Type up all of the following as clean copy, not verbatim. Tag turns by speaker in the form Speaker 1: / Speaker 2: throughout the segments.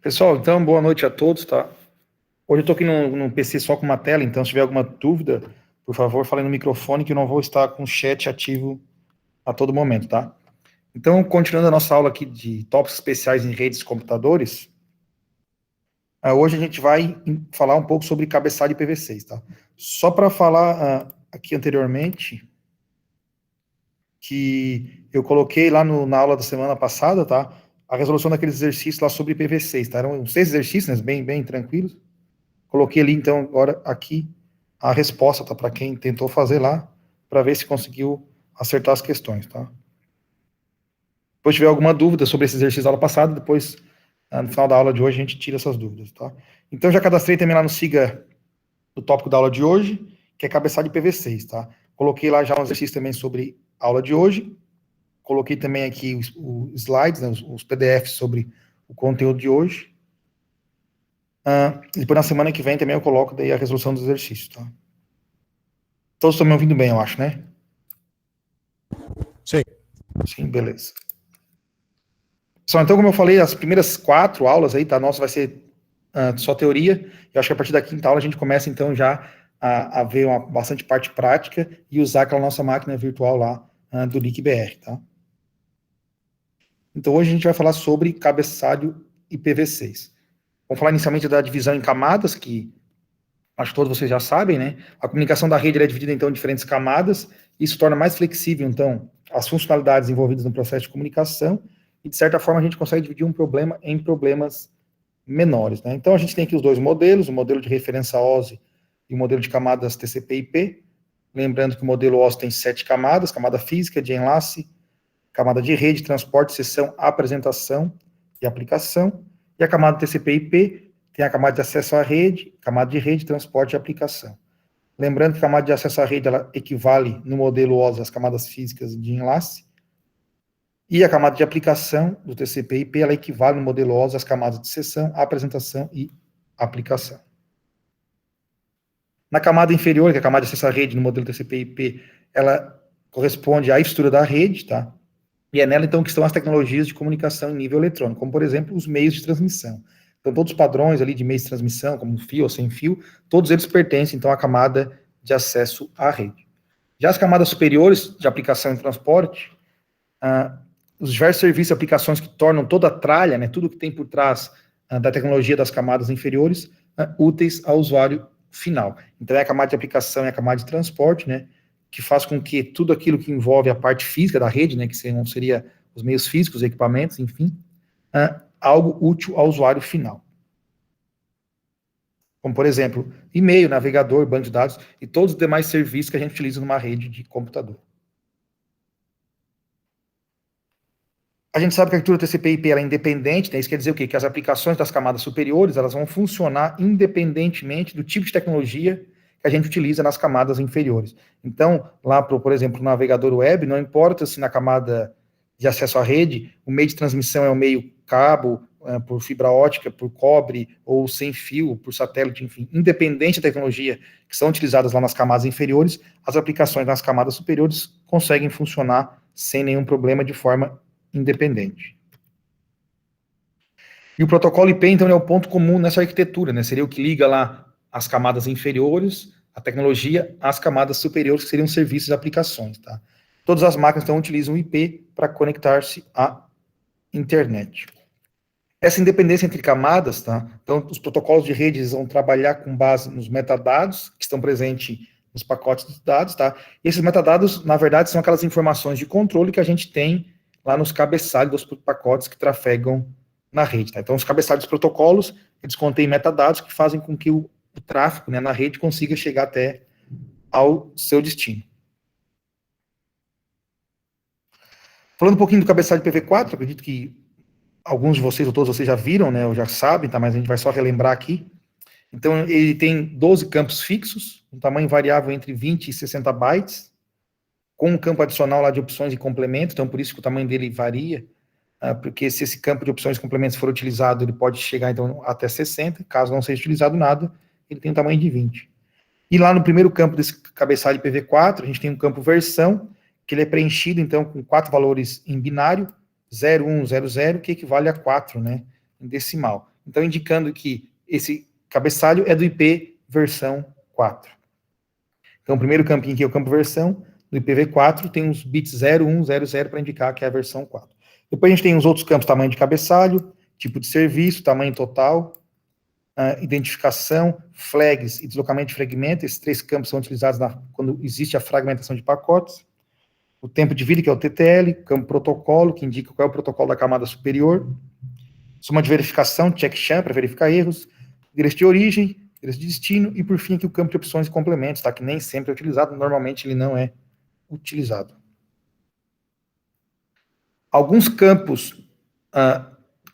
Speaker 1: Pessoal, então, boa noite a todos, tá? Hoje eu estou aqui no PC só com uma tela, então se tiver alguma dúvida, por favor, fale no microfone que eu não vou estar com o chat ativo a todo momento, tá? Então, continuando a nossa aula aqui de tópicos especiais em redes e computadores, hoje a gente vai falar um pouco sobre cabeçalho IPv6, tá? Só para falar aqui anteriormente, que eu coloquei lá na aula da semana passada, tá? A resolução daqueles exercícios lá sobre IPv6, tá? Eram 6 exercícios, né? Bem tranquilos. Coloquei ali, então, agora aqui a resposta, tá? Para quem tentou fazer lá, para ver se conseguiu acertar as questões, tá? Depois tiver alguma dúvida sobre esse exercício da aula passada, depois, no final da aula de hoje, a gente tira essas dúvidas, tá? Então, já cadastrei também lá no SIGA do tópico da aula de hoje, que é cabeçalho de IPv6, tá? Coloquei lá já um exercício também sobre a aula de hoje, coloquei também aqui os slides, né, os PDFs sobre o conteúdo de hoje. Depois, na semana que vem, também eu coloco daí a resolução dos exercícios, tá? Todos estão me ouvindo bem, eu acho, né?
Speaker 2: Sim.
Speaker 1: Sim, beleza. Pessoal, então, como eu falei, as primeiras 4 aulas aí, tá? Nossa, vai ser só teoria. Eu acho que a partir da quinta aula a gente começa, então, já a ver bastante parte prática e usar aquela nossa máquina virtual lá do NIC-BR, tá? Então, hoje a gente vai falar sobre cabeçalho IPv6. Vamos falar inicialmente da divisão em camadas, que acho que todos vocês já sabem, né? A comunicação da rede é dividida, então, em diferentes camadas. Isso torna mais flexível, então, as funcionalidades envolvidas no processo de comunicação e, de certa forma, a gente consegue dividir um problema em problemas menores, né? Então, a gente tem aqui os dois modelos, o modelo de referência OSI e o modelo de camadas TCP/IP. Lembrando que o modelo OSI tem 7 camadas, camada física, de enlace, camada de rede, transporte, sessão, apresentação e aplicação. E a camada TCP/IP tem a camada de acesso à rede, camada de rede, transporte e aplicação. Lembrando que a camada de acesso à rede ela equivale no modelo OSI às camadas físicas de enlace. E a camada de aplicação do TCP/IP ela equivale no modelo OSI às camadas de sessão, apresentação e aplicação. Na camada inferior, que é a camada de acesso à rede no modelo TCP/IP, ela corresponde à estrutura da rede, tá? E é nela, então, que estão as tecnologias de comunicação em nível eletrônico, como, por exemplo, os meios de transmissão. Então, todos os padrões ali de meios de transmissão, como fio ou sem fio, todos eles pertencem, então, à camada de acesso à rede. Já as camadas superiores de aplicação e transporte, os diversos serviços e aplicações que tornam toda a tralha, né, tudo que tem por trás da tecnologia das camadas inferiores, úteis ao usuário final. Então, é a camada de aplicação e a camada de transporte, né, que faz com que tudo aquilo que envolve a parte física da rede, né, que seria os meios físicos, equipamentos, enfim, algo útil ao usuário final. Como, por exemplo, e-mail, navegador, banco de dados e todos os demais serviços que a gente utiliza numa rede de computador. A gente sabe que a arquitetura TCP/IP é independente, né? Isso quer dizer o quê? Que as aplicações das camadas superiores elas vão funcionar independentemente do tipo de tecnologia que a gente utiliza nas camadas inferiores. Então, lá, por exemplo, no navegador web, não importa se na camada de acesso à rede, o meio de transmissão é o meio cabo, por fibra ótica, por cobre, ou sem fio, por satélite, enfim, independente da tecnologia que são utilizadas lá nas camadas inferiores, as aplicações nas camadas superiores conseguem funcionar sem nenhum problema de forma independente. E o protocolo IP, então, é o ponto comum nessa arquitetura, né? Seria o que liga lá as camadas inferiores, a tecnologia, às camadas superiores, que seriam serviços e aplicações, tá? Todas as máquinas, então, utilizam o IP para conectar-se à internet. Essa independência entre camadas, tá? Então, os protocolos de redes vão trabalhar com base nos metadados que estão presentes nos pacotes de dados, tá? E esses metadados, na verdade, são aquelas informações de controle que a gente tem lá nos cabeçalhos dos pacotes que trafegam na rede, tá? Então, os cabeçalhos dos protocolos, eles contêm metadados que fazem com que o tráfego, né, na rede consiga chegar até ao seu destino. Falando um pouquinho do cabeçalho IPv4, acredito que alguns de vocês, ou todos vocês já viram, né, ou já sabem, tá? Mas a gente vai só relembrar aqui. Então, ele tem 12 campos fixos, um tamanho variável entre 20 e 60 bytes, com um campo adicional lá de opções e complementos, então por isso que o tamanho dele varia, porque se esse campo de opções e complementos for utilizado, ele pode chegar então até 60, caso não seja utilizado nada, ele tem um tamanho de 20. E lá no primeiro campo desse cabeçalho IPv4, a gente tem um campo versão, que ele é preenchido então com 4 valores em binário, 0, 1, 0, 0, que equivale a 4, né, em decimal. então indicando que esse cabeçalho é do IP versão 4. Então, o primeiro campinho aqui é o campo versão, do IPv4 tem os bits 0, 1, 0, 0 para indicar que é a versão 4. Depois a gente tem os outros campos, tamanho de cabeçalho, tipo de serviço, tamanho total, identificação, flags e deslocamento de fragmento. Esses 3 campos são utilizados quando existe a fragmentação de pacotes. O tempo de vida, que é o TTL, campo protocolo, que indica qual é o protocolo da camada superior. Soma de verificação, checksum, para verificar erros. Endereço de origem, endereço de destino, e por fim aqui o campo de opções e complementos, tá? Que nem sempre é utilizado, normalmente ele não é utilizado. Alguns campos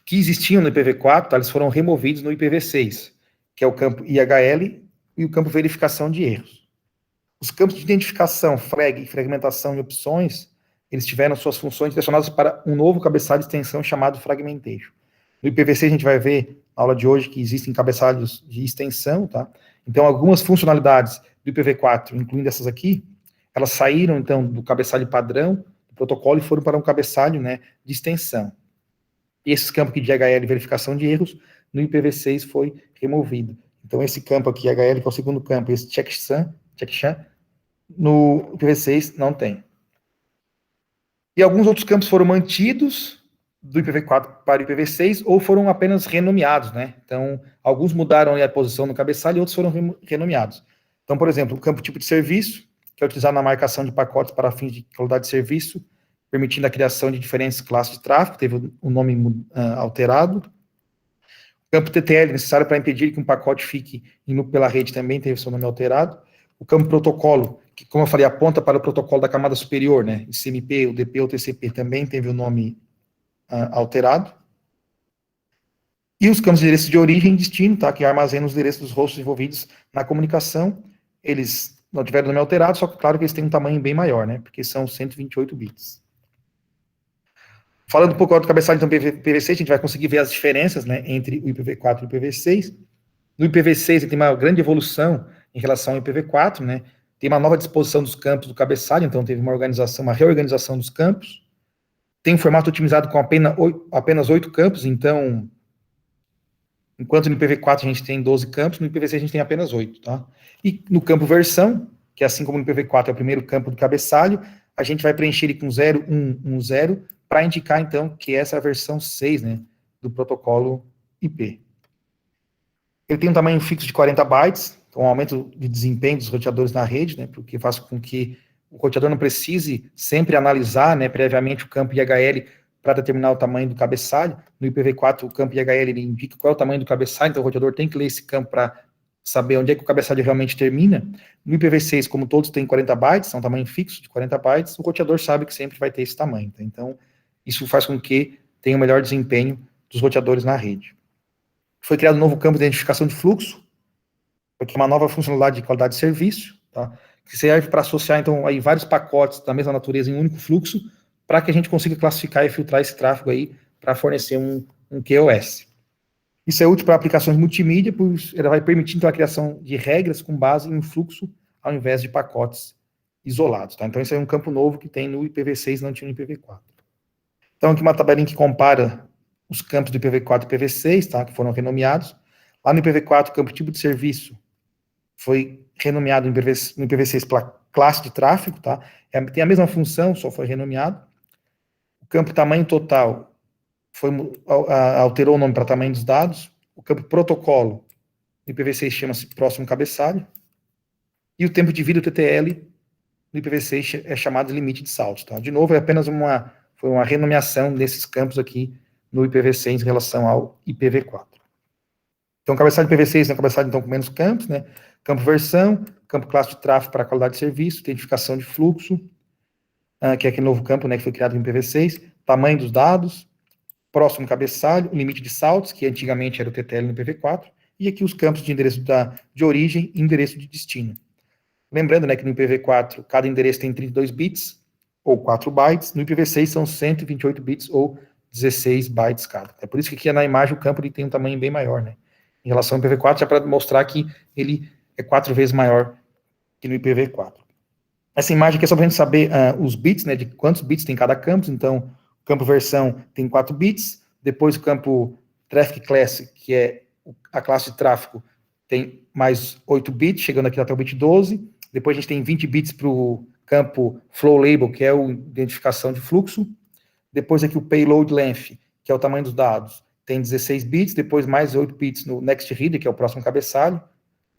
Speaker 1: que existiam no IPv4, tá, eles foram removidos no IPv6, que é o campo IHL e o campo verificação de erros. Os campos de identificação, flag, fragmentação e opções, eles tiveram suas funções direcionadas para um novo cabeçalho de extensão chamado fragmentation. No IPv6 a gente vai ver, na aula de hoje, que existem cabeçalhos de extensão, tá? Então, algumas funcionalidades do IPv4, incluindo essas aqui, elas saíram, então, do cabeçalho padrão, do protocolo, e foram para um cabeçalho, né, de extensão. E esses campos aqui de HL, verificação de erros, no IPv6 foi removido. Então, esse campo aqui, HL, que é o segundo campo, esse checksum, no IPv6 não tem. E alguns outros campos foram mantidos do IPv4 para o IPv6 ou foram apenas renomeados, né? Então, alguns mudaram a posição no cabeçalho e outros foram renomeados. Então, por exemplo, o campo tipo de serviço, que é utilizado na marcação de pacotes para fins de qualidade de serviço, permitindo a criação de diferentes classes de tráfego, teve o nome alterado. O campo TTL, necessário para impedir que um pacote fique em loop pela rede, também teve seu nome alterado. O campo protocolo, que, como eu falei, aponta para o protocolo da camada superior, né? O CMP, o DP ou TCP também teve o nome alterado. E os campos de endereço de origem e destino, tá? Que armazenam os endereços dos hosts envolvidos na comunicação. Eles não tiveram nome alterado, só que claro que eles têm um tamanho bem maior, né? Porque são 128 bits. Falando um pouco do cabeçalho do IPv6, a gente vai conseguir ver as diferenças, né, entre o IPv4 e o IPv6. No IPv6 ele tem uma grande evolução em relação ao IPv4, né? Tem uma nova disposição dos campos do cabeçalho, então teve uma reorganização dos campos. Tem um formato otimizado com apenas 8 campos, então, enquanto no IPv4 a gente tem 12 campos, no IPv6 a gente tem apenas 8, tá? E no campo versão, que assim como no IPv4 é o primeiro campo do cabeçalho, a gente vai preencher ele com 0, 1, 1, 0, para indicar, então, que essa é a versão 6, né, do protocolo IP. Ele tem um tamanho fixo de 40 bytes, então um aumento de desempenho dos roteadores na rede, né, porque faz com que o roteador não precise sempre analisar, né, previamente o campo IHL para determinar o tamanho do cabeçalho. No IPv4, o campo IHL ele indica qual é o tamanho do cabeçalho, então o roteador tem que ler esse campo para saber onde é que o cabeçalho realmente termina. No IPv6, como todos têm 40 bytes, é um tamanho fixo de 40 bytes, o roteador sabe que sempre vai ter esse tamanho, tá? Então, isso faz com que tenha um melhor desempenho dos roteadores na rede. Foi criado um novo campo de identificação de fluxo, que é uma nova funcionalidade de qualidade de serviço, tá? Que serve para associar, então, aí vários pacotes da mesma natureza em um único fluxo, para que a gente consiga classificar e filtrar esse tráfego aí para fornecer um QoS. Isso é útil para aplicações multimídia, pois ela vai permitir, então, a criação de regras com base em um fluxo, ao invés de pacotes isolados, tá? Então, esse é um campo novo que tem no IPv6, não tinha no IPv4. Então, aqui uma tabelinha que compara os campos do IPv4 e IPv6, tá, que foram renomeados. Lá no IPv4, o campo tipo de serviço foi renomeado no IPv6 pela classe de tráfego, tá? Tem a mesma função, só foi renomeado. O campo tamanho total alterou o nome para tamanho dos dados. O campo protocolo, no IPv6 chama-se próximo cabeçalho. E o tempo de vida, o TTL, no IPv6 é chamado de limite de saltos, tá? De novo, é apenas foi uma renomeação desses campos aqui no IPv6 em relação ao IPv4. Então, cabeçalho IPv6 é um cabeçalho, então, com menos campos, né? Campo versão, campo classe de tráfego para qualidade de serviço, identificação de fluxo, que é aquele novo campo, né, que foi criado no IPv6, tamanho dos dados, próximo cabeçalho, limite de saltos, que antigamente era o TTL no IPv4, e aqui os campos de endereço de origem e endereço de destino. Lembrando, né, que no IPv4 cada endereço tem 32 bits, ou 4 bytes, no IPv6 são 128 bits, ou 16 bytes cada. É por isso que aqui na imagem o campo ele tem um tamanho bem maior, né? Em relação ao IPv4, já para mostrar que ele é 4 vezes maior que no IPv4. Essa imagem aqui é só para a gente saber os bits, né, de quantos bits tem cada campo. Então, o campo versão tem 4 bits, depois o campo Traffic Class, que é a classe de tráfego, tem mais 8 bits, chegando aqui até o bit 12. Depois a gente tem 20 bits para o campo Flow Label, que é a identificação de fluxo. Depois aqui o Payload Length, que é o tamanho dos dados, tem 16 bits. Depois mais 8 bits no Next Reader, que é o próximo cabeçalho.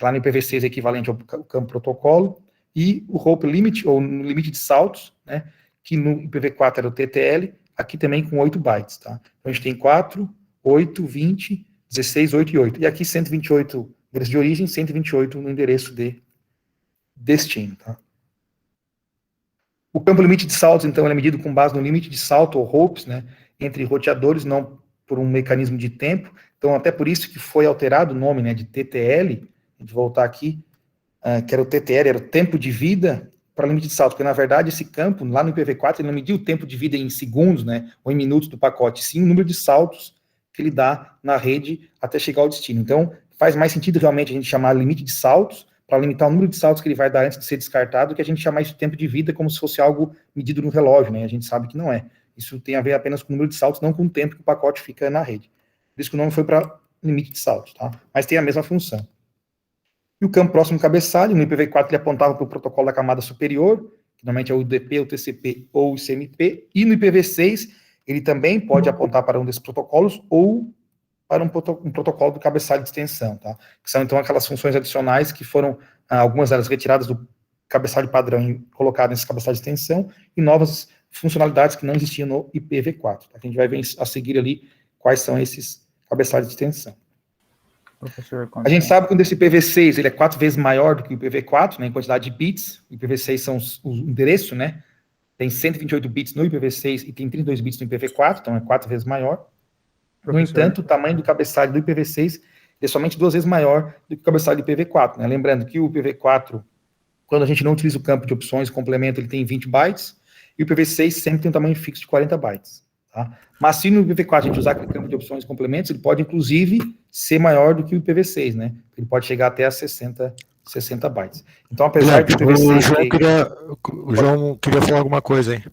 Speaker 1: Lá no IPv6 é equivalente ao campo protocolo. E o Hope Limit, ou limite de saltos, né, que no IPv4 era o TTL, aqui também com 8 bytes. Tá? Então a gente tem 4, 8, 20, 16, 8 e 8. E aqui 128 endereço de origem, 128 no endereço de destino. Tá? O campo limite de saltos, então, é medido com base no limite de salto, ou hopes, né, entre roteadores, não por um mecanismo de tempo. Então, até por isso que foi alterado o nome, né, de TTL, a gente voltar aqui, que era o TTL, era o tempo de vida para limite de salto, porque, na verdade, esse campo, lá no IPv4, ele não mediu o tempo de vida em segundos, né, ou em minutos do pacote, sim o número de saltos que ele dá na rede até chegar ao destino. Então, faz mais sentido realmente a gente chamar limite de saltos, para limitar o número de saltos que ele vai dar antes de ser descartado, que a gente chamar isso de tempo de vida como se fosse algo medido no relógio, né? A gente sabe que não é. Isso tem a ver apenas com o número de saltos, não com o tempo que o pacote fica na rede. Por isso que o nome foi para limite de saltos, tá? Mas tem a mesma função. E o campo próximo cabeçalho, no IPv4 ele apontava para o protocolo da camada superior, que normalmente é o UDP, o TCP ou o ICMP, e no IPv6 ele também pode apontar para um desses protocolos ou para um protocolo do cabeçalho de extensão, tá? Que são, então, aquelas funções adicionais que foram, algumas delas retiradas do cabeçalho padrão e colocadas nesse cabeçalho de extensão, e novas funcionalidades que não existiam no IPv4. Tá? A gente vai ver a seguir ali quais são esses cabeçalhos de extensão.
Speaker 2: Professor,
Speaker 1: a gente sabe que esse IPv6 ele é 4 vezes maior do que o IPv4, né, em quantidade de bits. O IPv6 são os endereços, né? Tem 128 bits no IPv6 e tem 32 bits no IPv4, então é 4 vezes maior. No entanto, o tamanho do cabeçalho do IPv6 é somente 2 vezes maior do que o cabeçalho do IPv4. Né? Lembrando que o IPv4, quando a gente não utiliza o campo de opções, complemento, ele tem 20 bytes, e o IPv6 sempre tem um tamanho fixo de 40 bytes. Tá? Mas se no IPv4 a gente usar aquele campo de opções e complementos, ele pode, inclusive, ser maior do que o IPv6, né? Ele pode chegar até a 60 bytes. Então, apesar do IPv6...
Speaker 3: O João queria falar alguma coisa aí.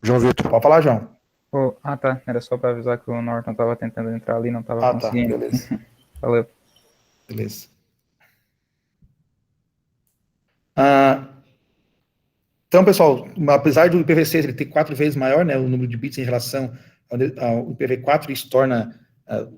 Speaker 3: João Vitor.
Speaker 1: Pode falar, João.
Speaker 2: Tá. Era só para avisar que o Norton estava tentando entrar ali, não estava conseguindo.
Speaker 1: Tá, beleza.
Speaker 2: Valeu.
Speaker 1: Beleza. Então, pessoal, apesar do IPv6 ele ter 4 vezes maior, né, o número de bits em relação ao IPv4, isso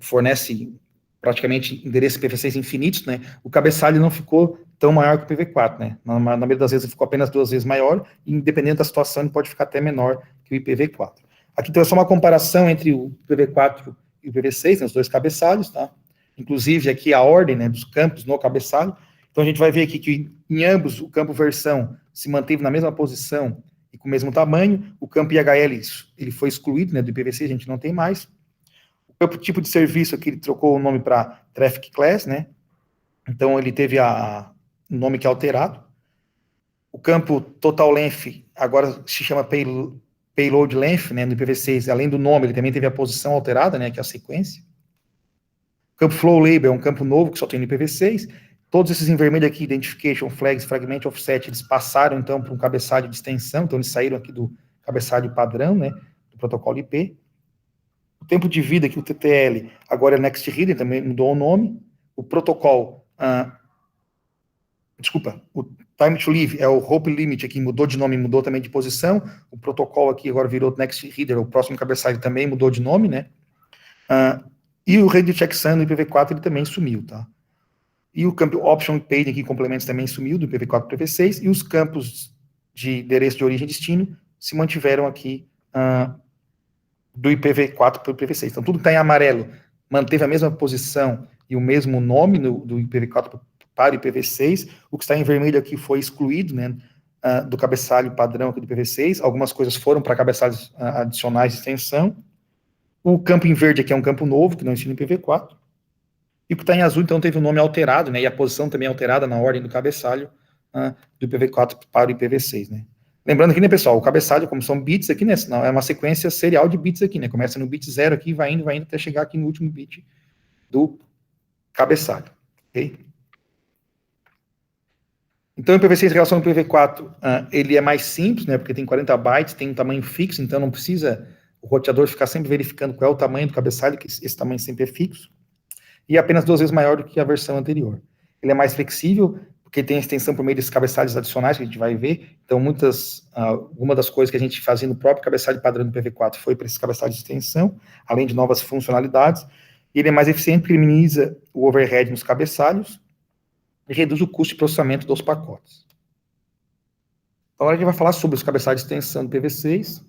Speaker 1: fornece praticamente endereços IPv6 infinitos, né, o cabeçalho não ficou tão maior que o IPv4, né, na maioria das vezes ele ficou apenas 2 vezes maior, e independente da situação, ele pode ficar até menor que o IPv4. Aqui então é só uma comparação entre o IPv4 e o IPv6, né, os dois cabeçalhos, tá? Inclusive aqui a ordem, né, dos campos no cabeçalho. Então a gente vai ver aqui que em ambos o campo versão se manteve na mesma posição e com o mesmo tamanho. O campo IHL ele foi excluído, né, do IPv6, a gente não tem mais. O campo tipo de serviço aqui ele trocou o nome para Traffic Class, né? Então ele teve o nome que é alterado. O campo Total Length agora se chama Payload Length, né, no IPv6, além do nome, ele também teve a posição alterada, né, que é a sequência. O campo Flow Label é um campo novo que só tem no IPv6. Todos esses em vermelho aqui, Identification, Flags, Fragment, Offset, eles passaram, então, para um cabeçalho de extensão, então eles saíram aqui do cabeçalho padrão, né, do protocolo IP. O tempo de vida aqui, o TTL, agora é Next Reader, também mudou o nome. O protocolo, o Time to Live é o Hope Limit aqui, mudou de nome, mudou também de posição. O protocolo aqui agora virou Next Reader, o próximo cabeçalho também mudou de nome, né? E o Ready Checksum no IPv4 ele também sumiu, tá? E o campo Option Page aqui, complementos, também sumiu do IPv4 para o IPv6, e os campos de endereço de origem e destino se mantiveram aqui do IPv4 para o IPv6. Então, tudo que está em amarelo manteve a mesma posição e o mesmo nome do IPv4 para o IPv6. O que está em vermelho aqui foi excluído, né, do cabeçalho padrão aqui do IPv6. Algumas coisas foram para cabeçalhos adicionais de extensão. O campo em verde aqui é um campo novo, que não existe no IPv4. E o que está em azul, então, teve o nome alterado, né, e a posição também alterada na ordem do cabeçalho do IPv4 para o IPv6, né. Lembrando aqui, né, pessoal, o cabeçalho, como são bits aqui, né, é uma sequência serial de bits aqui, né, começa no bit 0 aqui, vai indo até chegar aqui no último bit do cabeçalho, ok? Então, o IPv6 em relação ao IPv4, ele é mais simples, né, porque tem 40 bytes, tem um tamanho fixo, então não precisa o roteador ficar sempre verificando qual é o tamanho do cabeçalho, que esse tamanho sempre é fixo, e apenas 2 vezes maior do que a versão anterior. Ele é mais flexível, porque tem extensão por meio desses cabeçalhos adicionais que a gente vai ver. Então, uma das coisas que a gente fazia no próprio cabeçalho padrão do PV4 foi para esses cabeçalhos de extensão, além de novas funcionalidades. E ele é mais eficiente porque ele minimiza o overhead nos cabeçalhos e reduz o custo de processamento dos pacotes. Agora a gente vai falar sobre os cabeçalhos de extensão do PV6.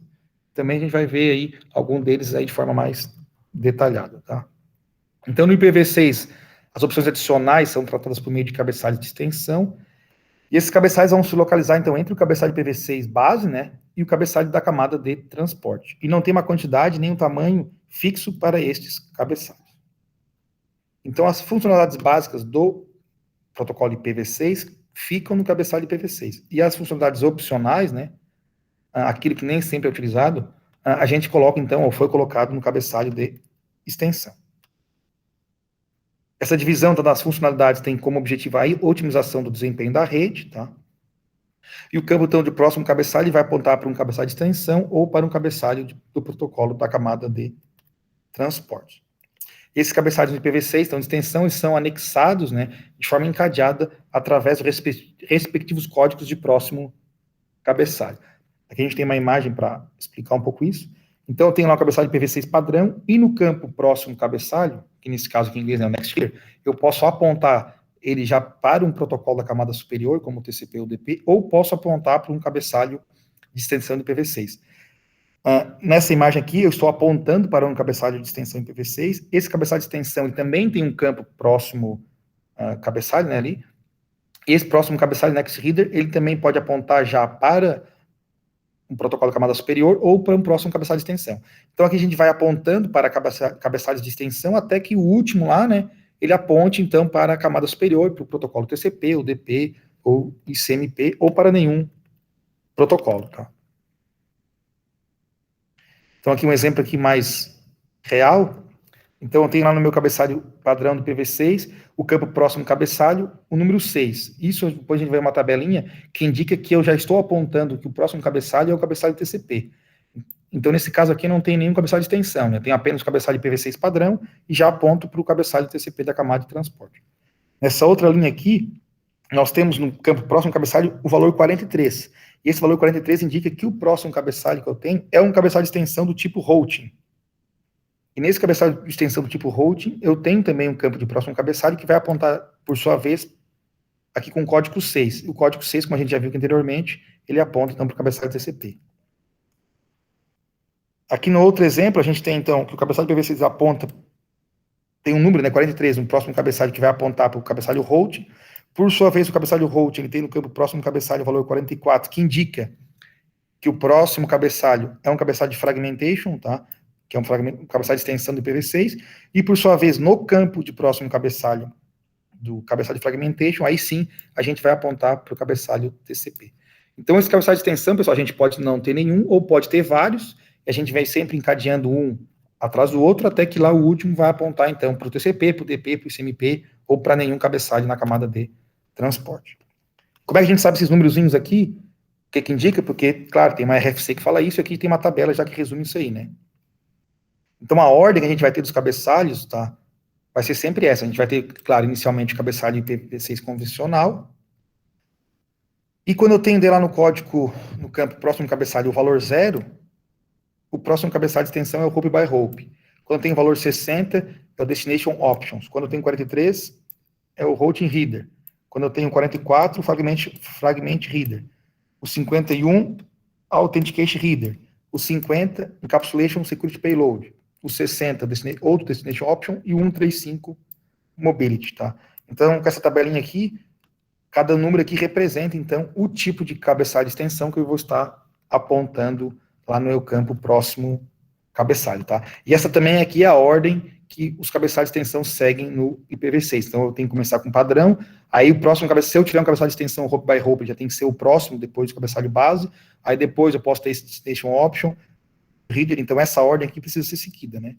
Speaker 1: Também a gente vai ver aí algum deles aí de forma mais detalhada, tá? Então, no IPv6, as opções adicionais são tratadas por meio de cabeçalhos de extensão, e esses cabeçalhos vão se localizar, então, entre o cabeçalho IPv6 base, né, e o cabeçalho da camada de transporte. E não tem uma quantidade nem um tamanho fixo para estes cabeçalhos. Então, as funcionalidades básicas do protocolo IPv6 ficam no cabeçalho IPv6. E as funcionalidades opcionais, né, aquilo que nem sempre é utilizado, a gente coloca, então, ou foi colocado no cabeçalho de extensão. Essa divisão das funcionalidades tem como objetivo a otimização do desempenho da rede, tá? E o campo, então, de próximo cabeçalho vai apontar para um cabeçalho de extensão ou para um cabeçalho do protocolo da camada de transporte. Esses cabeçalhos de IPv6, então, de extensão, eles são anexados, né, de forma encadeada através dos respectivos códigos de próximo cabeçalho. Aqui a gente tem uma imagem para explicar um pouco isso. Então, eu tenho lá o cabeçalho de IPv6 padrão, e no campo próximo cabeçalho, que nesse caso aqui em inglês é o next here, eu posso apontar ele já para um protocolo da camada superior, como o TCP ou DP, ou posso apontar para um cabeçalho de extensão de IPv6. Nessa imagem aqui, eu estou apontando para um cabeçalho de extensão em IPv6. Esse cabeçalho de extensão ele também tem um campo próximo cabeçalho, né, ali. Esse próximo cabeçalho next header, ele também pode apontar já para um protocolo de camada superior ou para um próximo cabeçalho de extensão. Então, aqui a gente vai apontando para cabeçalhos de extensão até que o último lá, né, ele aponte, então, para a camada superior, para o protocolo TCP, ou DP, ou ICMP, ou para nenhum protocolo, tá? Então, aqui um exemplo aqui mais real. Então, eu tenho lá no meu cabeçalho padrão do PV6, o campo próximo cabeçalho, o número 6. Isso, depois a gente vai uma tabelinha que indica que eu já estou apontando que o próximo cabeçalho é o cabeçalho TCP. Então, nesse caso aqui, não tem nenhum cabeçalho de extensão, né? Tem apenas o cabeçalho IPv6 padrão e já aponto para o cabeçalho TCP da camada de transporte. Nessa outra linha aqui, nós temos no campo próximo cabeçalho o valor 43. E esse valor 43 indica que o próximo cabeçalho que eu tenho é um cabeçalho de extensão do tipo routing. E nesse cabeçalho de extensão do tipo routing, eu tenho também um campo de próximo cabeçalho que vai apontar, por sua vez, aqui com o código 6. O código 6, como a gente já viu aqui anteriormente, ele aponta, então, para o cabeçalho TCP. Aqui no outro exemplo, a gente tem, então, que o cabeçalho IPv6 aponta, tem um número, né, 43, um próximo cabeçalho que vai apontar para o cabeçalho routing. Por sua vez, o cabeçalho routing, ele tem no campo próximo cabeçalho o valor 44, que indica que o próximo cabeçalho é um cabeçalho de fragmentation, tá? Que é um cabeçalho de extensão do IPv6, e por sua vez, no campo de próximo cabeçalho, do cabeçalho de fragmentation, aí sim, a gente vai apontar para o cabeçalho TCP. Então, esse cabeçalho de extensão, pessoal, a gente pode não ter nenhum, ou pode ter vários, e a gente vai sempre encadeando um atrás do outro, até que lá o último vai apontar, então, para o TCP, para o DP, para o ICMP, ou para nenhum cabeçalho na camada de transporte. Como é que a gente sabe esses númerozinhos aqui? O que indica? Porque, claro, tem uma RFC que fala isso, e aqui tem uma tabela já que resume isso aí, né? Então, a ordem que a gente vai ter dos cabeçalhos, tá? Vai ser sempre essa. A gente vai ter, claro, inicialmente o cabeçalho IPv6 convencional. E quando eu tenho lá no código, no campo próximo cabeçalho, o valor 0, o próximo cabeçalho de extensão é o hope by hope. Quando eu tenho o valor 60, é o destination options. Quando eu tenho 43, é o routing header. Quando eu tenho 44, o fragment header. O 51, authentication header. O 50, encapsulation security payload. O 60, outro destination option, e o 135, mobility, tá? Então, com essa tabelinha aqui, cada número aqui representa, então, o tipo de cabeçalho de extensão que eu vou estar apontando lá no meu campo próximo cabeçalho, tá? E essa também aqui é a ordem que os cabeçalhos de extensão seguem no IPv6. Então, eu tenho que começar com padrão, aí o próximo cabeçalho, se eu tiver um cabeçalho de extensão hope by hope, já tem que ser o próximo, depois do cabeçalho base, aí depois eu posso ter esse destination option, reader, então essa ordem aqui precisa ser seguida, né?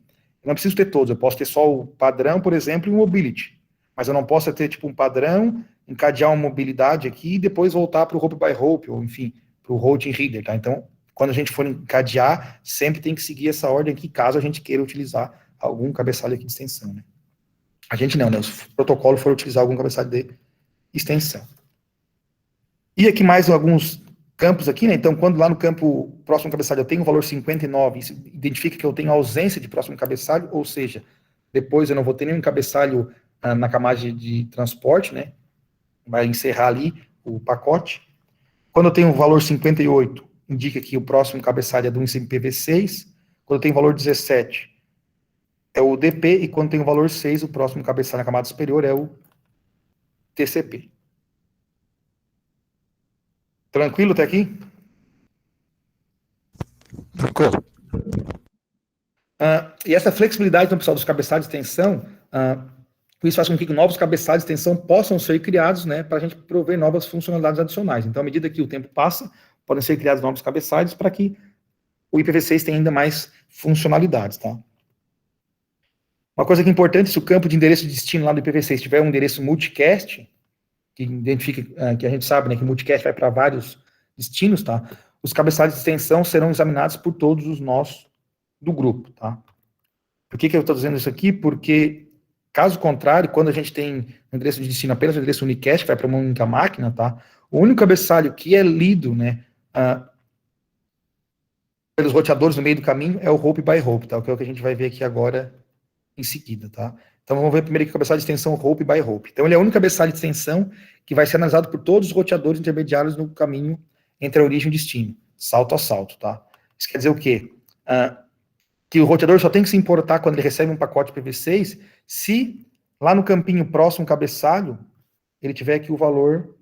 Speaker 1: Eu não preciso ter todos, eu posso ter só o padrão, por exemplo, e o mobility, mas eu não posso ter, tipo, um padrão, encadear uma mobilidade aqui, e depois voltar para o hope by hope, ou enfim, para o routing reader, tá? Então, quando a gente for encadear, sempre tem que seguir essa ordem aqui, caso a gente queira utilizar algum cabeçalho aqui de extensão, né? A gente não, né? Se o protocolo for utilizar algum cabeçalho de extensão. E aqui mais alguns campos aqui, né? Então, quando lá no campo próximo cabeçalho eu tenho o valor 59, isso identifica que eu tenho ausência de próximo cabeçalho, ou seja, depois eu não vou ter nenhum cabeçalho na camada de transporte, né? Vai encerrar ali o pacote. Quando eu tenho o valor 58, indica que o próximo cabeçalho é do IPv6. Quando eu tenho o valor 17, é o DP, e quando tem o valor 6, o próximo cabeçalho na camada superior é o TCP. Tranquilo até aqui?
Speaker 3: Tranquilo.
Speaker 1: E essa flexibilidade, então, pessoal, dos cabeçalhos de extensão, isso faz com que novos cabeçalhos de extensão possam ser criados, né, para a gente prover novas funcionalidades adicionais. Então, à medida que o tempo passa, podem ser criados novos cabeçalhos para que o IPv6 tenha ainda mais funcionalidades, tá? Uma coisa que é importante, se o campo de endereço de destino lá do IPv6 tiver um endereço multicast, que identifica, que a gente sabe, né, que multicast vai para vários destinos, tá? Os cabeçalhos de extensão serão examinados por todos os nós do grupo, tá? Por que eu estou dizendo isso aqui? Porque, caso contrário, quando a gente tem um endereço de destino apenas o endereço unicast, que vai para uma única máquina, tá? O único cabeçalho que é lido, né, pelos roteadores no meio do caminho é o hope by hope, tá? Que é o que a gente vai ver aqui agora em seguida, tá? Então vamos ver primeiro aqui o cabeçalho de extensão hope by hope. Então ele é o único cabeçalho de extensão que vai ser analisado por todos os roteadores intermediários no caminho entre a origem e o destino, salto a salto, tá? Isso quer dizer o quê? Que o roteador só tem que se importar quando ele recebe um pacote IPv6 se lá no campinho próximo cabeçalho ele tiver aqui o valor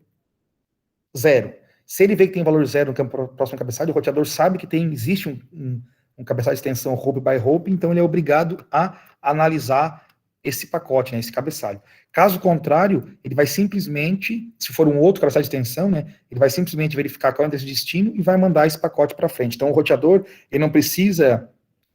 Speaker 1: 0. Se ele vê que tem valor 0 no campo próximo cabeçalho, o roteador sabe que existe um cabeçalho de extensão hope by hope, então ele é obrigado a analisar esse pacote, né, esse cabeçalho. Caso contrário, ele vai simplesmente, se for um outro cabeçalho de extensão, né, ele vai simplesmente verificar qual é o endereço de destino e vai mandar esse pacote para frente. Então o roteador, ele não precisa,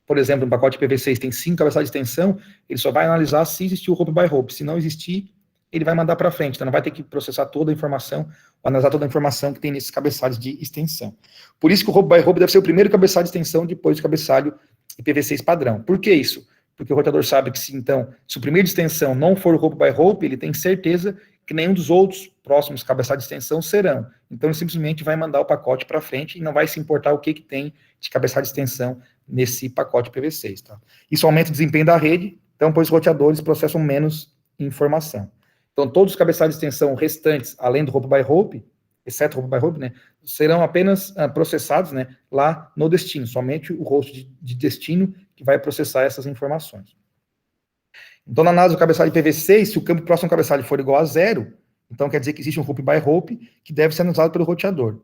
Speaker 1: por exemplo, um pacote IPv6 tem 5 cabeçalhos de extensão, ele só vai analisar se existiu o hope by hope. Se não existir, ele vai mandar para frente, então não vai ter que processar toda a informação, analisar toda a informação que tem nesses cabeçalhos de extensão. Por isso que o hope by hope deve ser o primeiro cabeçalho de extensão depois do cabeçalho IPv6 padrão. Por que isso? Porque o roteador sabe que se o primeiro de extensão não for o hope by hope, ele tem certeza que nenhum dos outros próximos cabeçalhos de extensão serão. Então ele simplesmente vai mandar o pacote para frente e não vai se importar o que tem de cabeçalho de extensão nesse pacote IPv6, tá? Isso aumenta o desempenho da rede, então pois os roteadores processam menos informação. Então, todos os cabeçalhos de extensão restantes, além do hope by hope, exceto o hope by hope, né, serão apenas processados, né, lá no destino, somente o host de destino que vai processar essas informações. Então, na análise do cabeçalho IPv6, se o campo próximo ao cabeçalho for igual a 0, então quer dizer que existe um hope by hope que deve ser analisado pelo roteador.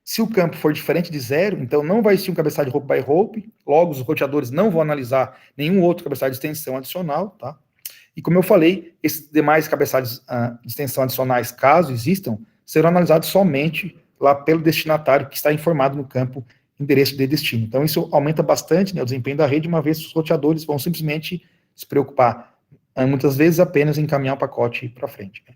Speaker 1: Se o campo for diferente de 0, então não vai existir um cabeçalho de hope by hope, logo os roteadores não vão analisar nenhum outro cabeçalho de extensão adicional, tá? E como eu falei, esses demais cabeçalhos de extensão adicionais, caso existam, serão analisados somente lá pelo destinatário que está informado no campo endereço de destino. Então isso aumenta bastante, né, o desempenho da rede, uma vez que os roteadores vão simplesmente se preocupar, muitas vezes apenas em encaminhar o pacote para frente, né?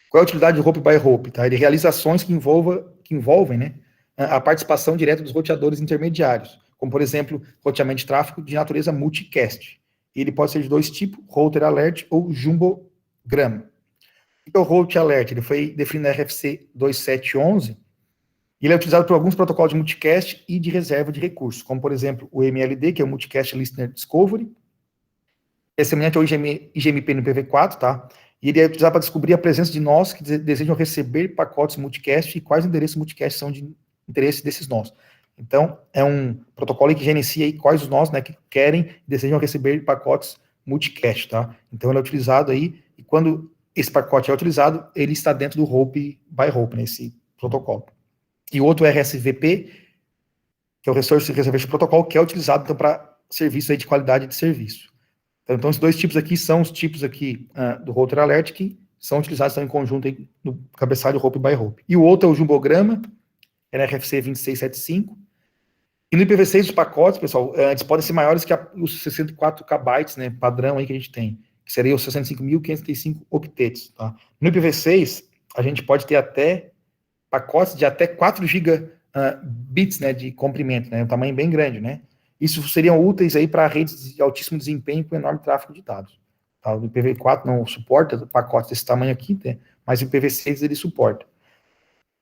Speaker 1: Qual é a utilidade do hope by hope? Tá? Ele realiza ações que envolvem, né, a participação direta dos roteadores intermediários, como por exemplo, roteamento de tráfego de natureza multicast. Ele pode ser de dois tipos, router alert ou jumbogram. O que é o router alert? Ele foi definido na RFC 2711, e ele é utilizado por alguns protocolos de multicast e de reserva de recursos, como por exemplo o MLD, que é o Multicast Listener Discovery, é semelhante ao IGMP no IPv4, tá? E ele é utilizado para descobrir a presença de nós que desejam receber pacotes multicast e quais endereços multicast são de interesse desses nós. Então, é um protocolo que gerencia aí quais os nós, né, que querem e desejam receber pacotes multicast, tá? Então, ele é utilizado aí, e quando esse pacote é utilizado, ele está dentro do hope by hope, nesse protocolo. E o outro é RSVP, que é o Resource Reservation Protocol, que é utilizado, então, para serviço aí de qualidade de serviço. Então, esses dois tipos aqui são os tipos aqui do router alert que são utilizados então, em conjunto aí, no cabeçalho hope by hope. E o outro é o jumbograma, é na RFC 2675. E no IPv6 os pacotes, pessoal, eles podem ser maiores que os 64 KB, né, padrão aí que a gente tem, que seria os 65.535 octetos, tá? No IPv6, a gente pode ter até pacotes de até 4 GB bits, né, de comprimento, né, um tamanho bem grande, né. Isso seriam úteis aí para redes de altíssimo desempenho com enorme tráfego de dados. Tá? O IPv4 não suporta pacotes desse tamanho aqui, né, mas o IPv6 ele suporta.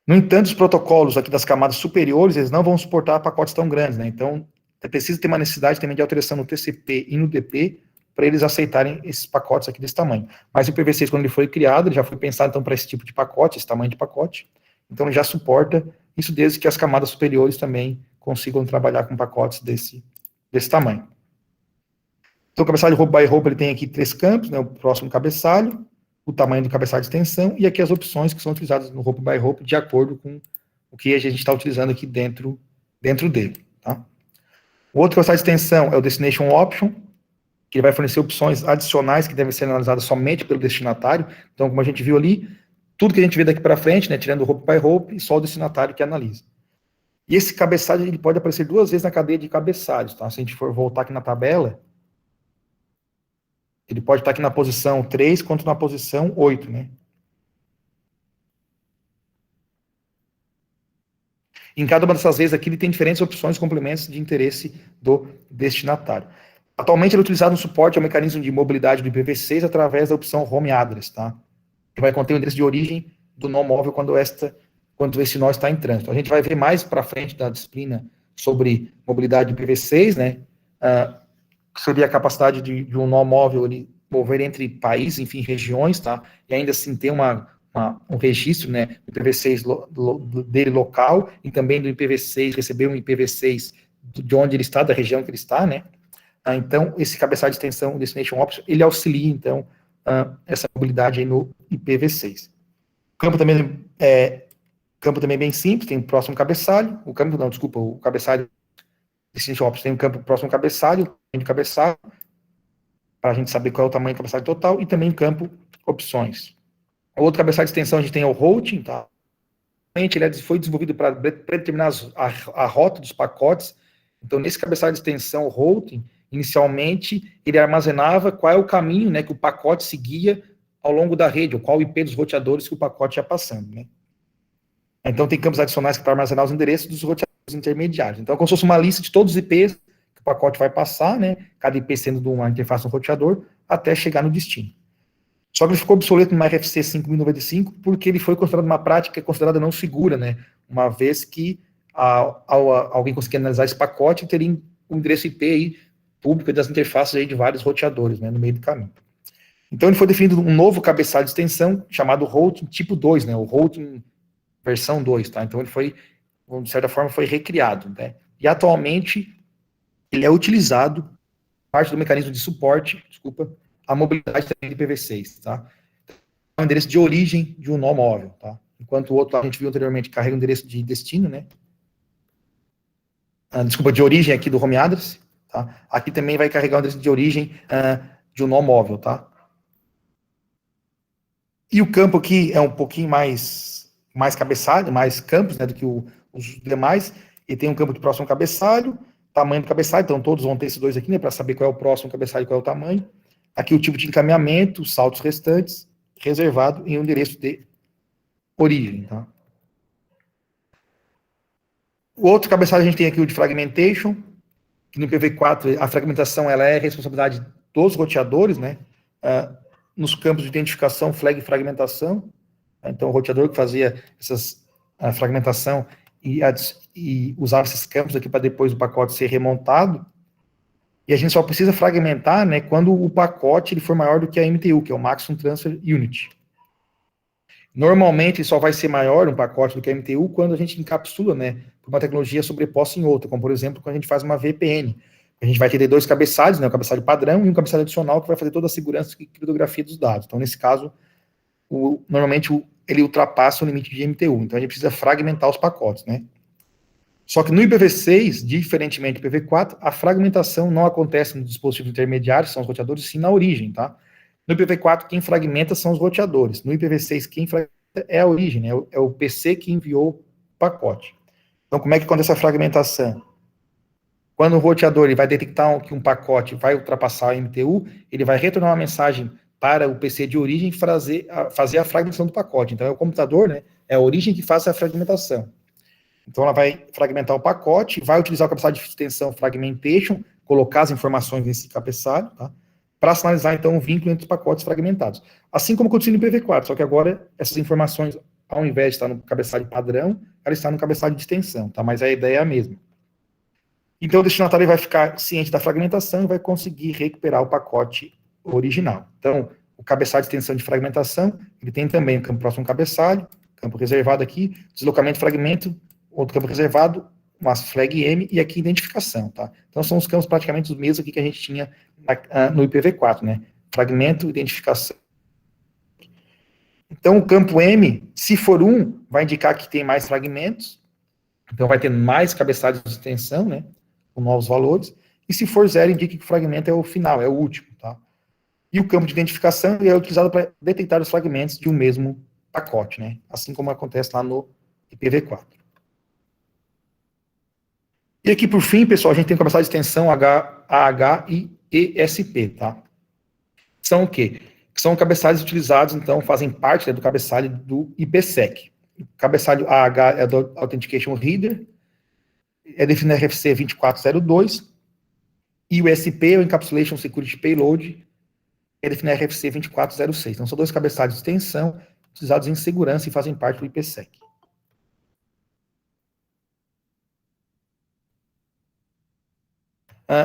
Speaker 1: No entanto, os protocolos aqui das camadas superiores, eles não vão suportar pacotes tão grandes, né, então é preciso ter uma necessidade também de alteração no TCP e no DP para eles aceitarem esses pacotes aqui desse tamanho. Mas o IPv6, quando ele foi criado, ele já foi pensado então para esse tipo de pacote, esse tamanho de pacote, então ele já suporta isso desde que as camadas superiores também consigam trabalhar com pacotes desse tamanho. Então, o cabeçalho Hope by Hope, ele tem aqui 3 campos, né, o próximo cabeçalho, o tamanho do cabeçalho de extensão, e aqui as opções que são utilizadas no Hope by Hope, de acordo com o que a gente está utilizando aqui dentro dele. Tá? O outro cabeçalho de extensão é o Destination Option, que ele vai fornecer opções adicionais que devem ser analisadas somente pelo destinatário. Então, como a gente viu ali, tudo que a gente vê daqui para frente, né, tirando o Hope by Hope, só o destinatário que analisa. E esse cabeçalho, ele pode aparecer 2 vezes na cadeia de cabeçalhos, tá? Se a gente for voltar aqui na tabela, ele pode estar aqui na posição 3, quanto na posição 8, né? Em cada uma dessas vezes aqui, ele tem diferentes opções e complementos de interesse do destinatário. Atualmente, ele é utilizado no suporte ao mecanismo de mobilidade do IPv6 através da opção Home Address, tá? Que vai conter o endereço de origem do nó móvel quando esse nó está em trânsito. A gente vai ver mais para frente da disciplina sobre mobilidade do IPv6, né? Que seria a capacidade de um nó móvel ele mover entre países, enfim, regiões, tá? E ainda assim ter um registro, né, do IPv6 dele local, e também do IPv6, receber um IPv6 de onde ele está, da região que ele está, né? Então, esse cabeçalho de extensão, o Destination Option, ele auxilia, então, essa mobilidade aí no IPv6. O campo também é bem simples, tem o próximo cabeçalho, o cabeçalho Destination Option tem um campo próximo ao cabeçalho, para a gente saber qual é o tamanho do cabeçalho total, e também o campo opções. O outro cabeçalho de extensão, a gente tem o routing, tá? Ele foi desenvolvido para predeterminar a rota dos pacotes. Então, nesse cabeçalho de extensão, o routing, inicialmente, ele armazenava qual é o caminho, né, que o pacote seguia ao longo da rede, ou qual o IP dos roteadores que o pacote ia passando, né? Então, tem campos adicionais para armazenar os endereços dos roteadores intermediários. Então, é como se fosse uma lista de todos os IPs que o pacote vai passar, né, cada IP sendo de uma interface do roteador, até chegar no destino. Só que ele ficou obsoleto no RFC 5095 porque ele foi considerado uma prática considerada não segura, né, uma vez que alguém conseguir analisar esse pacote, teria um endereço IP aí, público das interfaces aí de vários roteadores, né, no meio do caminho. Então, ele foi definido um novo cabeçalho de extensão, chamado routing tipo 2, né, o routing versão 2, tá? Então, ele foi, de certa forma, foi recriado, né? E, atualmente, ele é utilizado, parte do mecanismo de suporte, a mobilidade também de IPv6, tá? É o endereço de origem de um nó móvel, tá? Enquanto o outro, a gente viu anteriormente, carrega o endereço de destino, né? De origem aqui do home address, tá? Aqui também vai carregar o endereço de origem de um nó móvel, tá? E o campo aqui é um pouquinho mais cabeçalho, mais campos, né, do que os demais, e tem um campo de próximo cabeçalho, tamanho do cabeçalho, então todos vão ter esses 2 aqui, né, para saber qual é o próximo cabeçalho e qual é o tamanho. Aqui o tipo de encaminhamento, os saltos restantes, reservado em um endereço de origem, tá? O outro cabeçalho a gente tem aqui o de fragmentation, que no IPv4 a fragmentação ela é responsabilidade dos roteadores, né, nos campos de identificação, flag e fragmentação. Então, o roteador que fazia a fragmentação e usava esses campos aqui para depois o pacote ser remontado. E a gente só precisa fragmentar, né, quando o pacote ele for maior do que a MTU, que é o Maximum Transfer Unit. Normalmente, só vai ser maior um pacote do que a MTU quando a gente encapsula, né, por uma tecnologia sobreposta em outra, como, por exemplo, quando a gente faz uma VPN. A gente vai ter 2 cabeçalhos, né, um cabeçalho padrão e um cabeçalho adicional que vai fazer toda a segurança e criptografia dos dados. Então, nesse caso, normalmente ele ultrapassa o limite de MTU, então a gente precisa fragmentar os pacotes, né? Só que no IPv6, diferentemente do IPv4, a fragmentação não acontece no dispositivo intermediário, são os roteadores, sim na origem, tá? No IPv4, quem fragmenta são os roteadores. No IPv6, quem fragmenta é a origem, né? É o PC que enviou o pacote. Então, como é que acontece a fragmentação? Quando o roteador ele vai detectar que um pacote vai ultrapassar a MTU, ele vai retornar uma mensagem para o PC de origem fazer a fragmentação do pacote. Então, é o computador, né? É a origem que faz a fragmentação. Então, ela vai fragmentar o pacote, vai utilizar o cabeçalho de extensão fragmentation, colocar as informações nesse cabeçalho, tá? Para sinalizar, então, o vínculo entre os pacotes fragmentados. Assim como aconteceu no IPv4, só que agora essas informações, ao invés de estar no cabeçalho padrão, ela está no cabeçalho de extensão, tá? Mas a ideia é a mesma. Então, o destinatário vai ficar ciente da fragmentação e vai conseguir recuperar o pacote original. Então, o cabeçalho de extensão de fragmentação, ele tem também o campo próximo ao cabeçalho, campo reservado aqui, deslocamento de fragmento, outro campo reservado, uma flag M, e aqui identificação, tá? Então, são os campos praticamente os mesmos aqui que a gente tinha no IPv4, né? Fragmento, identificação. Então, o campo M, se for 1, vai indicar que tem mais fragmentos, então vai ter mais cabeçalhos de extensão, né? Com novos valores, e se for 0, indica que o fragmento é o final, é o último, tá? E o campo de identificação é utilizado para detectar os fragmentos de um mesmo pacote, né? Assim como acontece lá no IPv4. E aqui, por fim, pessoal, a gente tem o cabeçalho de extensão AH e ESP, tá? São o quê? São cabeçalhos utilizados, então, fazem parte, né, do cabeçalho do IPsec. O cabeçalho AH é do Authentication Reader, é definido na RFC 2402, e o SP é o Encapsulation Security Payload, é definido na RFC 2406. Então, são dois cabeçalhos de extensão utilizados em segurança e fazem parte do IPsec.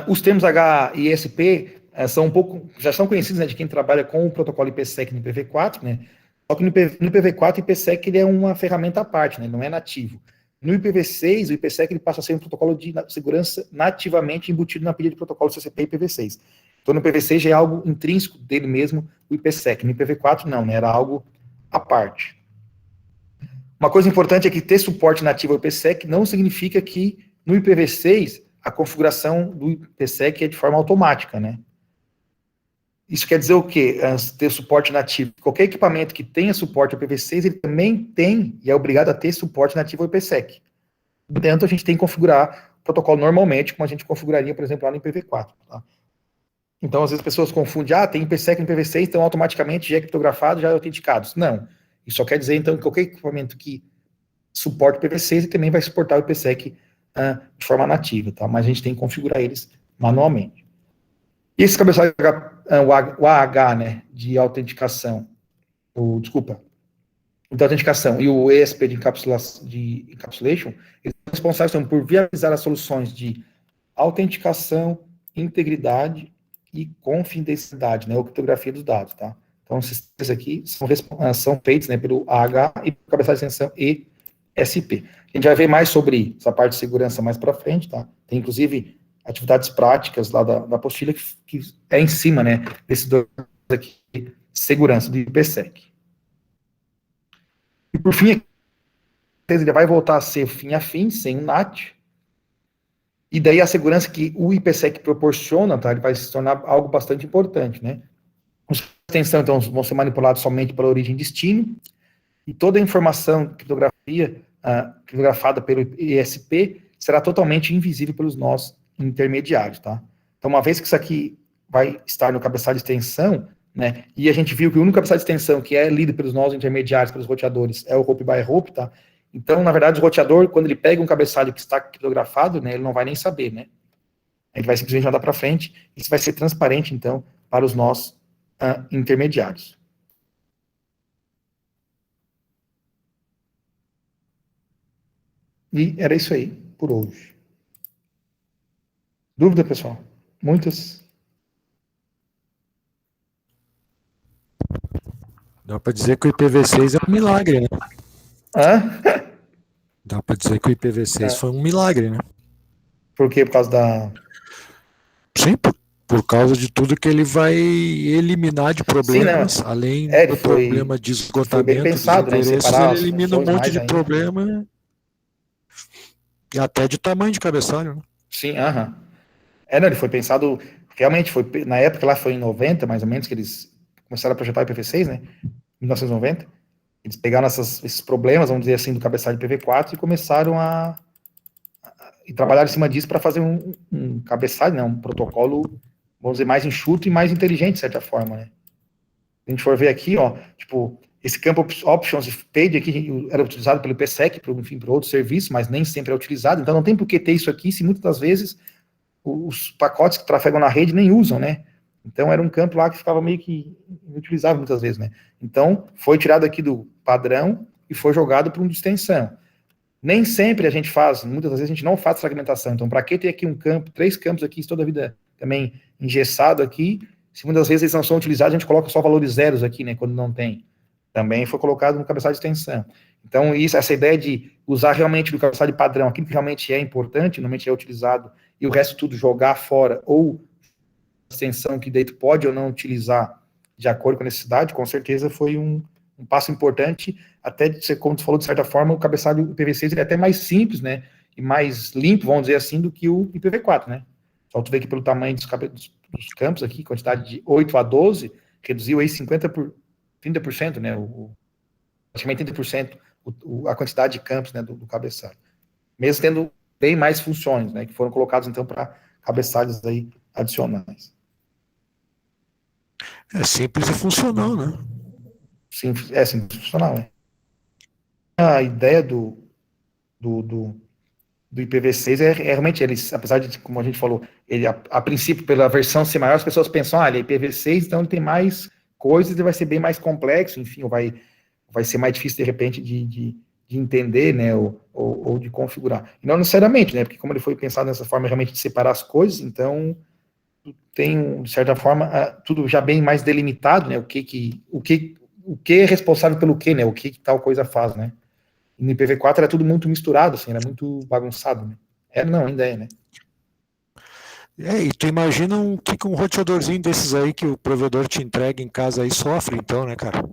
Speaker 1: Os termos H e ESP são já são conhecidos, né, de quem trabalha com o protocolo IPsec no IPv4, né? Só que no IPv4 o IPsec ele é uma ferramenta à parte, né? Não é nativo. No IPv6, o IPsec ele passa a ser um protocolo de segurança nativamente embutido na pilha de protocolo TCP IPv6. Então, no IPv6 já é algo intrínseco dele mesmo, o IPsec. No IPv4, não, né? Era algo à parte. Uma coisa importante é que ter suporte nativo ao IPsec não significa que no IPv6 a configuração do IPsec é de forma automática, né? Isso quer dizer o quê? Ter suporte nativo. Qualquer equipamento que tenha suporte ao IPv6, ele também tem e é obrigado a ter suporte nativo ao IPsec. Portanto, a gente tem que configurar o protocolo normalmente, como a gente configuraria, por exemplo, lá no IPv4. Tá? Então, às vezes as pessoas confundem, tem IPsec no IPv6, então automaticamente já é criptografado, já é autenticado. Não. Isso só quer dizer, então, que qualquer equipamento que suporte o IPv6, ele também vai suportar o IPsec de forma nativa, tá? Mas a gente tem que configurar eles manualmente. E esse cabeçalho, o AH, né, de autenticação, de autenticação e o ESP de encapsulation, eles são responsáveis então, por viabilizar as soluções de autenticação, integridade e confidencialidade, né, ou criptografia dos dados, tá? Então, esses três aqui são feitos, né, pelo AH e pelo cabeçalho de extensão ESP. A gente vai ver mais sobre essa parte de segurança mais para frente, tá? Tem, inclusive, atividades práticas lá da apostila que é em cima, né, desses dois aqui, segurança do IPsec. E por fim, ele vai voltar a ser fim a fim, sem um NAT, e daí a segurança que o IPsec proporciona, tá, ele vai se tornar algo bastante importante, né. Os extensão, então, vão ser manipulados somente pela origem e destino, e toda a informação criptografada pelo ESP será totalmente invisível pelos nós intermediários, tá? Então, uma vez que isso aqui vai estar no cabeçalho de extensão, né, e a gente viu que o único cabeçalho de extensão que é lido pelos nós intermediários, pelos roteadores, é o Hope by Hope, tá? Então, na verdade, o roteador, quando ele pega um cabeçalho que está criptografado, né, ele não vai nem saber, né? Ele vai simplesmente andar para frente, isso vai ser transparente, então, para os nós intermediários. E era isso aí, por hoje. Dúvida, pessoal? Muitas?
Speaker 3: Dá para dizer que o IPv6 é um milagre, né? Dá para dizer que o IPv6 foi um milagre, né?
Speaker 1: Por quê? Por causa da...
Speaker 3: Sim, por causa de tudo que ele vai eliminar de problemas, sim, né? Além do problema de esgotamento
Speaker 1: pensado,
Speaker 3: dos interesses,
Speaker 1: né?
Speaker 3: ele elimina um monte de problema e até de tamanho de cabeçalho, né?
Speaker 1: Sim, não, ele foi pensado, realmente, na época lá foi em 90, mais ou menos, que eles começaram a projetar o IPv6, né? 1990. Eles pegaram esses problemas, vamos dizer assim, do cabeçalho IPv4 e começaram e trabalharam em cima disso para fazer um cabeçalho, né? Um protocolo, vamos dizer, mais enxuto e mais inteligente, de certa forma, né? Se a gente for ver aqui, ó, tipo, Esse campo options e page aqui era utilizado pelo IPsec, enfim, para outros serviços, mas nem sempre é utilizado. Então não tem por que ter isso aqui, se muitas das vezes os pacotes que trafegam na rede nem usam, né? Então era um campo lá que ficava meio que inutilizável muitas vezes, né? Então foi tirado aqui do padrão e foi jogado para um de extensão. Nem sempre a gente faz, muitas das vezes a gente não faz fragmentação. Então para que ter aqui um campo, 3 campos aqui toda a vida também engessado aqui, se muitas das vezes eles não são utilizados, a gente coloca só valores zeros aqui, né? Quando não tem. Também foi colocado no cabeçalho de extensão. Então essa ideia de usar realmente do cabeçalho de padrão, aquilo que realmente é importante, normalmente é utilizado, e o resto tudo jogar fora, ou extensão que daí tu pode ou não utilizar de acordo com a necessidade, com certeza foi um passo importante, até de ser, como tu falou, de certa forma, o cabeçalho IPv6 ele é até mais simples, né, e mais limpo, vamos dizer assim, do que o IPv4, né. Só tu vê que pelo tamanho dos campos aqui, quantidade de 8 a 12, reduziu aí 30%, né, praticamente 30% a quantidade de campos, né, do cabeçalho. Mesmo tendo bem mais funções, né, que foram colocados, então, para cabeçalhos aí adicionais.
Speaker 3: É simples e funcional, né?
Speaker 1: Sim, é simples e funcional, né? A ideia do IPv6 é realmente, eles, apesar de, como a gente falou, ele, a princípio, pela versão ser maior, as pessoas pensam, ele é IPv6, então ele tem mais coisas e vai ser bem mais complexo, enfim, ou vai ser mais difícil, de repente, de entender, né, ou de configurar. E não necessariamente, né, porque como ele foi pensado dessa forma, realmente, de separar as coisas, então tem, de certa forma, tudo já bem mais delimitado, né, o que é responsável pelo que, né, o que tal coisa faz, né. E no IPv4 era tudo muito misturado, assim, era muito bagunçado, né. Não, ainda é, né.
Speaker 3: E tu imagina que um roteadorzinho desses aí que o provedor te entrega em casa aí sofre, então, né, cara?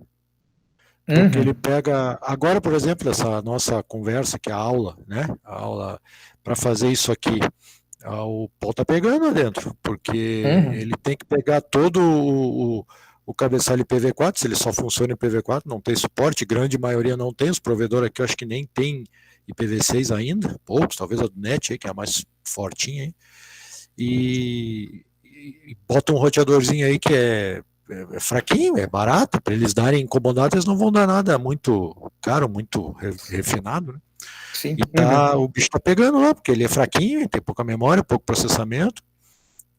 Speaker 3: Porque ele pega, agora, por exemplo, essa nossa conversa, que é a aula, né? A aula para fazer isso aqui, o pau tá pegando lá dentro, porque ele tem que pegar todo o cabeçalho IPv4, se ele só funciona em IPv4, não tem suporte, grande maioria não tem, os provedores aqui eu acho que nem tem IPv6 ainda, poucos, talvez a do NET aí, que é a mais fortinha aí, e bota um roteadorzinho aí que é fraquinho, é barato, para eles darem incomodado, eles não vão dar nada muito caro, muito refinado, né?
Speaker 1: Sim.
Speaker 3: E o bicho tá pegando lá, porque ele é fraquinho, tem pouca memória, pouco processamento.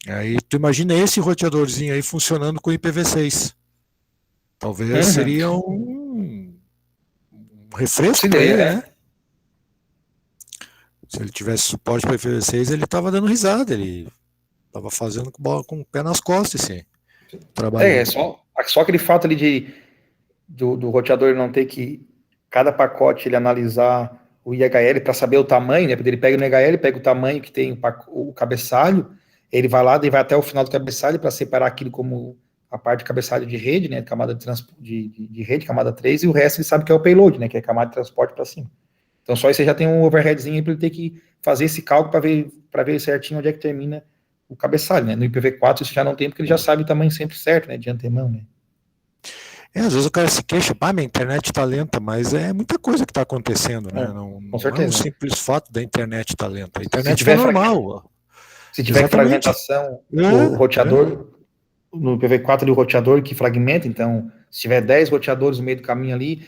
Speaker 3: Aí tu imagina esse roteadorzinho aí funcionando com IPv6. Talvez seria um refresco para ele, né? Se ele tivesse suporte para IPv6, ele tava dando risada, ele tava fazendo com o pé nas costas, assim.
Speaker 1: É só aquele fato ali do roteador não ter que, cada pacote, ele analisar o IHL para saber o tamanho, né? Porque ele pega no IHL, pega o tamanho que tem o cabeçalho, ele vai lá e vai até o final do cabeçalho para separar aquilo como a parte do cabeçalho de rede, né? Camada de rede, camada 3, e o resto ele sabe que é o payload, né? Que é a camada de transporte para cima. Então só aí você já tem um overheadzinho para ele ter que fazer esse cálculo para ver certinho onde é que termina o cabeçalho, né? No IPv4 isso já não tem, porque ele já sabe o tamanho sempre certo, né? De antemão, né?
Speaker 3: Às vezes o cara se queixa, minha internet está lenta, mas é muita coisa que está acontecendo, né? Não é um simples fato da internet estar lenta. A internet é normal.
Speaker 1: Se tiver fragmentação, o roteador, no IPv4 o roteador que fragmenta, então, se tiver 10 roteadores no meio do caminho ali,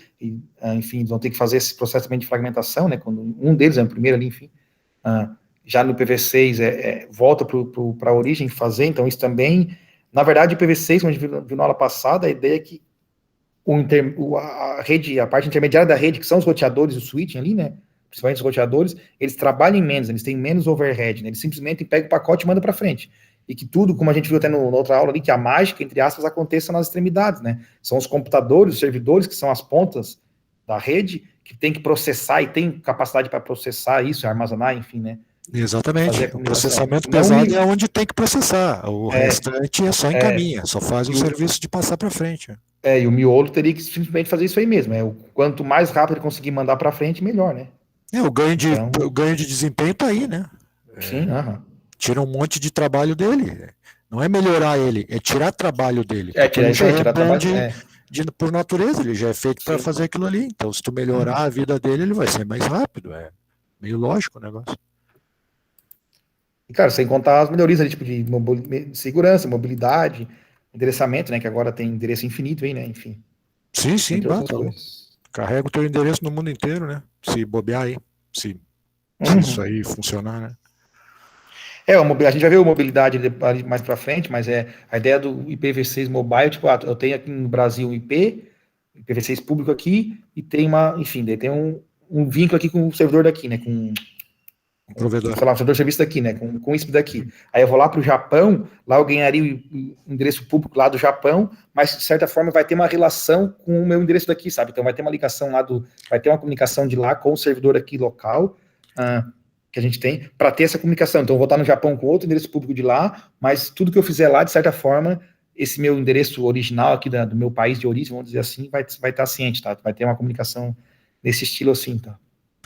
Speaker 1: enfim, vão ter que fazer esse processo também de fragmentação, né? Quando um deles é o primeiro ali, enfim. Já no IPv6 volta para a origem fazer, então isso também, na verdade, o IPv6, como a gente viu na aula passada, a ideia é que a parte intermediária da rede, que são os roteadores e o switching ali, né, principalmente os roteadores, eles trabalham menos, eles têm menos overhead, né, eles simplesmente pegam o pacote e mandam para frente. E que tudo, como a gente viu até na outra aula ali, que a mágica, entre aspas, aconteça nas extremidades, né, são os computadores, os servidores, que são as pontas da rede, que tem que processar e tem capacidade para processar isso, armazenar, enfim, né.
Speaker 3: Exatamente. O processamento pesado é onde tem que processar. O restante é só encaminha, só faz o serviço de passar para frente.
Speaker 1: E o miolo teria que simplesmente fazer isso aí mesmo. Quanto mais rápido ele conseguir mandar para frente, melhor, né?
Speaker 3: O ganho de desempenho tá aí, né?
Speaker 1: Sim,
Speaker 3: tira um monte de trabalho dele. Não é melhorar ele, é tirar trabalho dele.
Speaker 1: Tirar trabalho
Speaker 3: por natureza, ele já é feito para fazer aquilo ali. Então, se tu melhorar a vida dele, ele vai ser mais rápido. É meio lógico o negócio.
Speaker 1: E, cara, sem contar as melhorias ali, tipo de segurança, mobilidade, endereçamento, né? Que agora tem endereço infinito aí, né? Enfim.
Speaker 3: Sim, sim,
Speaker 1: entre outras
Speaker 3: bata.
Speaker 1: coisas.
Speaker 3: Carrega o teu endereço no mundo inteiro, né? Se bobear aí. Se isso aí funcionar, né?
Speaker 1: A gente vai ver a mobilidade ali mais para frente, mas a ideia do IPv6 mobile, tipo, eu tenho aqui no Brasil um IPv6 público aqui, e tem enfim, daí tem um vínculo aqui com o servidor daqui, né,
Speaker 3: Provedor.
Speaker 1: sei lá, um servidor de serviço daqui, né, com isso daqui. Aí eu vou lá para o Japão, lá eu ganharia o endereço público lá do Japão, mas de certa forma vai ter uma relação com o meu endereço daqui, sabe? Então vai ter uma ligação vai ter uma comunicação de lá com o servidor aqui local, que a gente tem, para ter essa comunicação. Então eu vou estar no Japão com outro endereço público de lá, mas tudo que eu fizer lá, de certa forma, esse meu endereço original aqui do meu país de origem, vamos dizer assim, vai estar ciente, tá? Vai ter uma comunicação nesse estilo assim, tá?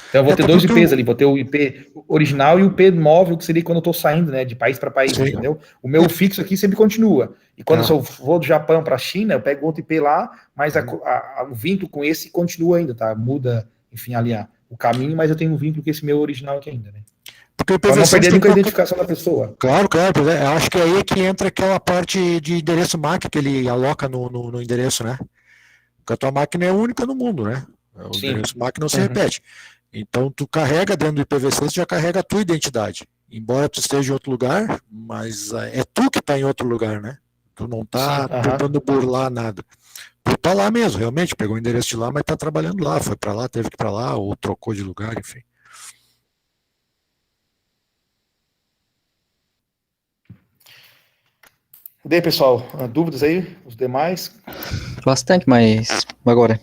Speaker 1: Então eu vou ter dois IPs ali, vou ter o IP original e o IP móvel, que seria quando eu estou saindo, né, de país para país, sim, entendeu? O meu fixo aqui sempre continua. E quando eu vou do Japão para a China, eu pego outro IP lá, mas o vínculo com esse continua ainda, tá? Muda, enfim, ali o caminho, mas eu tenho um vínculo com esse meu original aqui ainda, né? Para não perder nunca a identificação da pessoa.
Speaker 3: Claro, eu acho que aí é que entra aquela parte de endereço MAC que ele aloca no endereço, né? Porque a tua máquina é única no mundo, né? O endereço MAC não se repete. Então, tu carrega dentro do IPv6, tu já carrega a tua identidade. Embora tu esteja em outro lugar, mas é tu que está em outro lugar, né? Tu não está tentando burlar nada. Tu tá lá mesmo, realmente, pegou o endereço de lá, mas tá trabalhando lá, foi para lá, teve que ir para lá, ou trocou de lugar, enfim.
Speaker 1: E daí, pessoal, dúvidas aí? Os demais?
Speaker 4: Bastante, mas agora.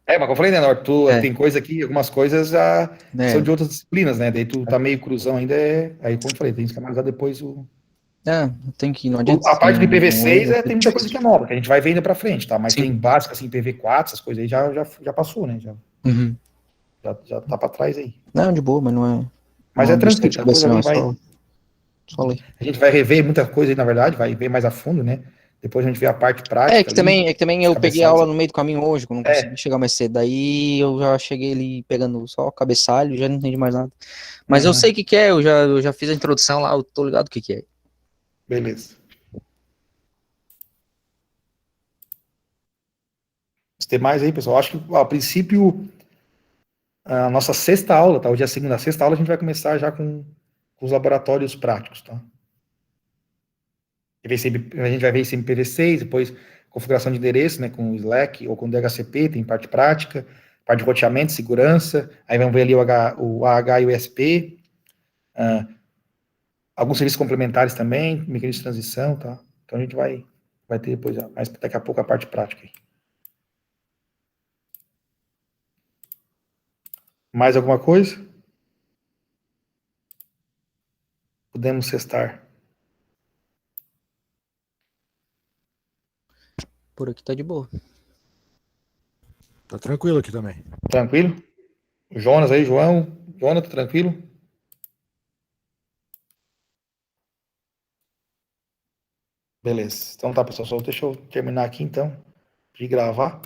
Speaker 1: Mas como eu falei, né, Norton, tem coisa aqui, algumas coisas são de outras disciplinas, né? Daí tu tá meio cruzão ainda, aí como eu falei, tem que analisar depois
Speaker 4: tem que, não adianta.
Speaker 1: A parte do IPv6 tem muita coisa que é nova, que a gente vai vendo pra frente, tá? Mas tem básico, assim, IPv4, essas coisas aí já passou, né? Já tá pra trás aí.
Speaker 4: Não, de boa, mas não é.
Speaker 1: Mas
Speaker 4: não
Speaker 1: é tranquilo,
Speaker 4: cabeça, não, só ler.
Speaker 1: A gente vai rever muita coisa aí, na verdade, vai ver mais a fundo, né? Depois a gente vê a parte prática.
Speaker 4: Que também eu peguei aula no meio do caminho hoje, que eu não consegui chegar mais cedo. Daí eu já cheguei ali pegando só o cabeçalho, já não entendi mais nada. Mas eu sei o que é, eu já fiz a introdução lá, eu tô ligado o que é.
Speaker 1: Beleza. Tem mais aí, pessoal? Acho que, a princípio, a nossa sexta aula, tá? Hoje é a segunda, a sexta aula a gente vai começar já com os laboratórios práticos, tá? A gente vai ver esse IPv6, depois configuração de endereço, né, com o Slack ou com o DHCP, tem parte prática, parte de roteamento, segurança, aí vamos ver ali o AH e o ESP, alguns serviços complementares também, mecanismo de transição, tá? Então a gente vai ter depois, mais daqui a pouco, a parte prática aí. Mais alguma coisa? Podemos cestar.
Speaker 4: Por aqui tá de boa.
Speaker 3: Tá tranquilo aqui também.
Speaker 1: Tranquilo? Jonas aí, João? Jonathan, tranquilo? Beleza. Então tá, pessoal, só deixa eu terminar aqui, então, de gravar.